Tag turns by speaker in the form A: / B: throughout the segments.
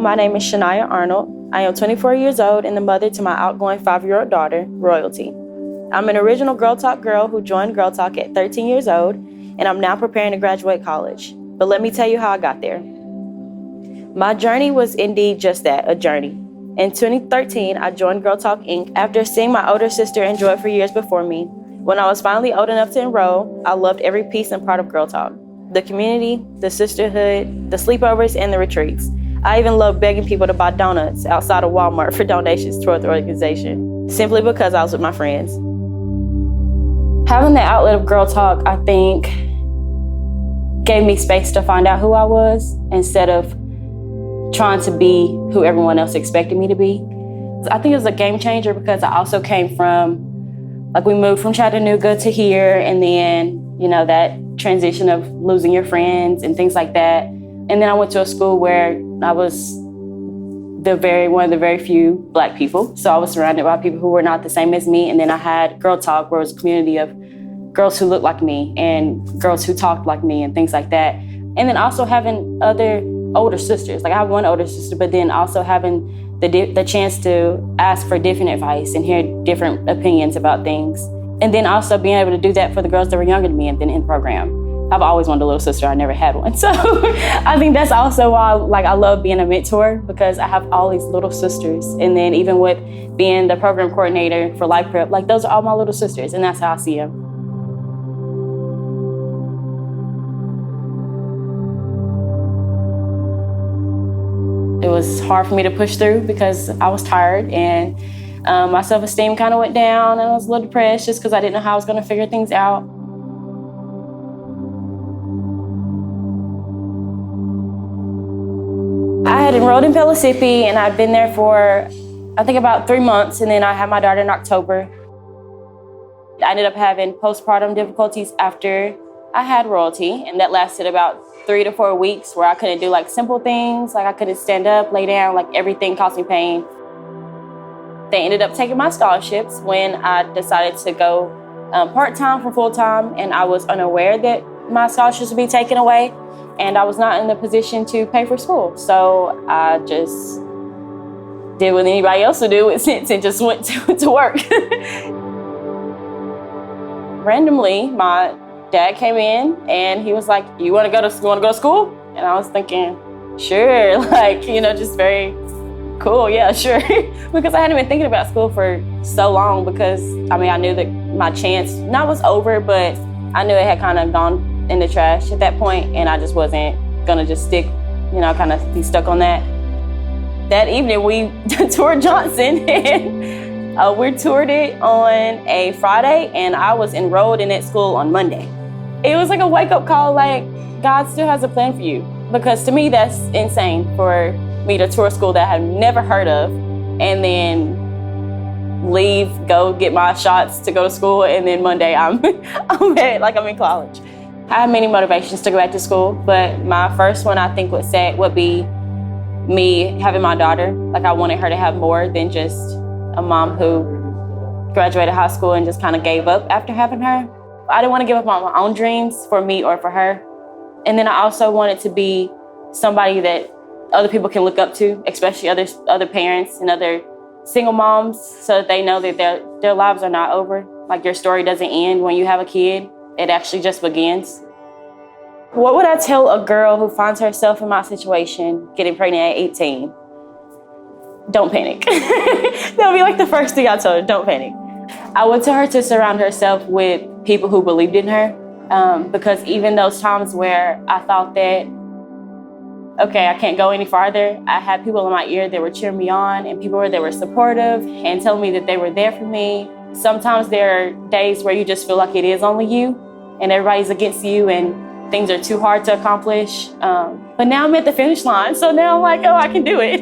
A: My name is Chania Arnold. I am 24 years old and the mother to my outgoing 5-year-old daughter, Royalty. I'm an original Girl Talk girl who joined Girl Talk at 13 years old, and I'm now preparing to graduate college. But let me tell you how I got there. My journey was indeed just that, a journey. In 2013, I joined Girl Talk Inc. after seeing my older sister enjoy it for years before me. When I was finally old enough to enroll, I loved every piece and part of Girl Talk. The community, the sisterhood, the sleepovers, and the retreats. I even loved begging people to buy donuts outside of Walmart for donations toward the organization, simply because I was with my friends. Having the outlet of Girl Talk, I think, gave me space to find out who I was instead of trying to be who everyone else expected me to be. I think it was a game changer because I also came from, we moved from Chattanooga to here, and then, that transition of losing your friends and things like that. And then I went to a school where I was one of the very few Black people. So I was surrounded by people who were not the same as me. And then I had Girl Talk, where it was a community of girls who looked like me and girls who talked like me and things like that. And then also having other older sisters. I have one older sister, but then also having the chance to ask for different advice and hear different opinions about things. And then also being able to do that for the girls that were younger than me and then in the program. I've always wanted a little sister. I never had one. So I think that's also why I love being a mentor, because I have all these little sisters. And then even with being the program coordinator for Life Prep, those are all my little sisters, and that's how I see them. It was hard for me to push through because I was tired, and my self-esteem kind of went down, and I was a little depressed just because I didn't know how I was going to figure things out. I had enrolled in Pellissippi, and I'd been there for, I think, about 3 months, and then I had my daughter in October. I ended up having postpartum difficulties after I had Royalty, and that lasted about 3 to 4 weeks, where I couldn't do simple things, I couldn't stand up, lay down, everything caused me pain. They ended up taking my scholarships when I decided to go part-time from full-time, and I was unaware that my scholarships would be taken away, and I was not in the position to pay for school. So I just did what anybody else would do with sense and just went to work. Randomly, my dad came in and he was like, you want to go to school? And I was thinking, sure, just very cool, yeah, sure. Because I hadn't been thinking about school for so long, because I knew that my chance not was over, but I knew it had kind of gone in the trash at that point, and I just wasn't gonna just stick, kind of be stuck on that. That evening we toured Johnson, and we toured it on a Friday, and I was enrolled in that school on Monday. It was like a wake-up call, God still has a plan for you. Because to me, that's insane for me to tour a school that I had never heard of, and then leave, go get my shots to go to school, and then Monday I'm in college. I have many motivations to go back to school, but my first one I think would be me having my daughter. I wanted her to have more than just a mom who graduated high school and just kind of gave up after having her. I didn't want to give up on my own dreams for me or for her. And then I also wanted to be somebody that other people can look up to, especially other parents and other single moms, so that they know that their lives are not over. Your story doesn't end when you have a kid. It actually just begins. What would I tell a girl who finds herself in my situation, getting pregnant at 18? Don't panic. That would be the first thing I told her, don't panic. I would tell her to surround herself with people who believed in her, because even those times where I thought that, okay, I can't go any farther, I had people in my ear that were cheering me on, and people that were supportive and telling me that they were there for me. Sometimes there are days where you just feel like it is only you and everybody's against you and things are too hard to accomplish. But now I'm at the finish line, so now I'm like, oh, I can do it.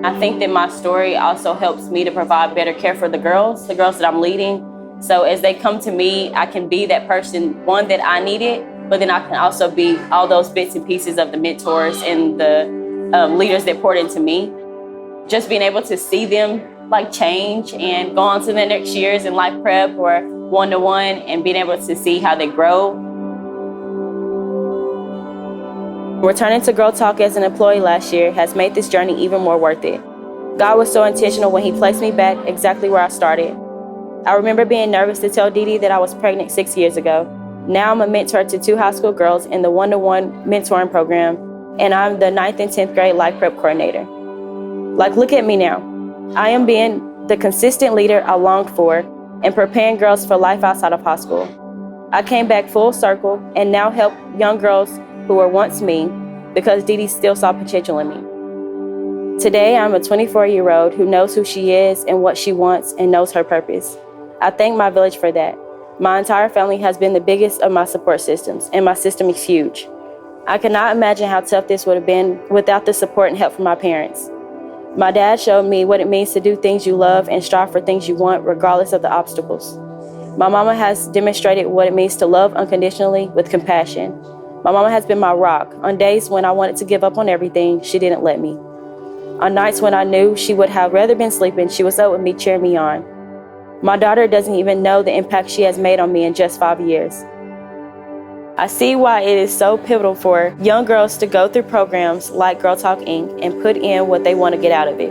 A: I think that my story also helps me to provide better care for the girls that I'm leading. So as they come to me, I can be that person, one, that I needed, but then I can also be all those bits and pieces of the mentors and the leaders that poured into me. just being able to see them like change and go on to the next years in life prep or one-to-one and being able to see how they grow. Returning to Girl Talk as an employee last year has made this journey even more worth it. God was so intentional when He placed me back exactly where I started. I remember being nervous to tell Dee Dee that I was pregnant 6 years ago. Now I'm a mentor to 2 high school girls in the one-to-one mentoring program, and I'm the 9th and 10th grade life prep coordinator. Like, look at me now. I am being the consistent leader I longed for and preparing girls for life outside of high school. I came back full circle and now help young girls who were once me because Dee Dee still saw potential in me. Today, I'm a 24-year-old who knows who she is and what she wants and knows her purpose. I thank my village for that. My entire family has been the biggest of my support systems, and my system is huge. I cannot imagine how tough this would have been without the support and help from my parents. My dad showed me what it means to do things you love and strive for things you want regardless of the obstacles. My mama has demonstrated what it means to love unconditionally with compassion. My mama has been my rock. On days when I wanted to give up on everything, she didn't let me. On nights when I knew she would have rather been sleeping, she was up with me, cheering me on. My daughter doesn't even know the impact she has made on me in just 5 years. I see why it is so pivotal for young girls to go through programs like Girl Talk Inc. and put in what they want to get out of it.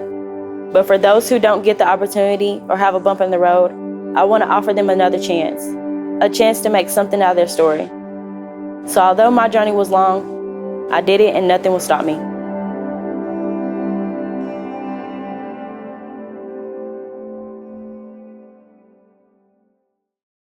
A: But for those who don't get the opportunity or have a bump in the road, I want to offer them another chance, a chance to make something out of their story. So although my journey was long, I did it and nothing will stop me.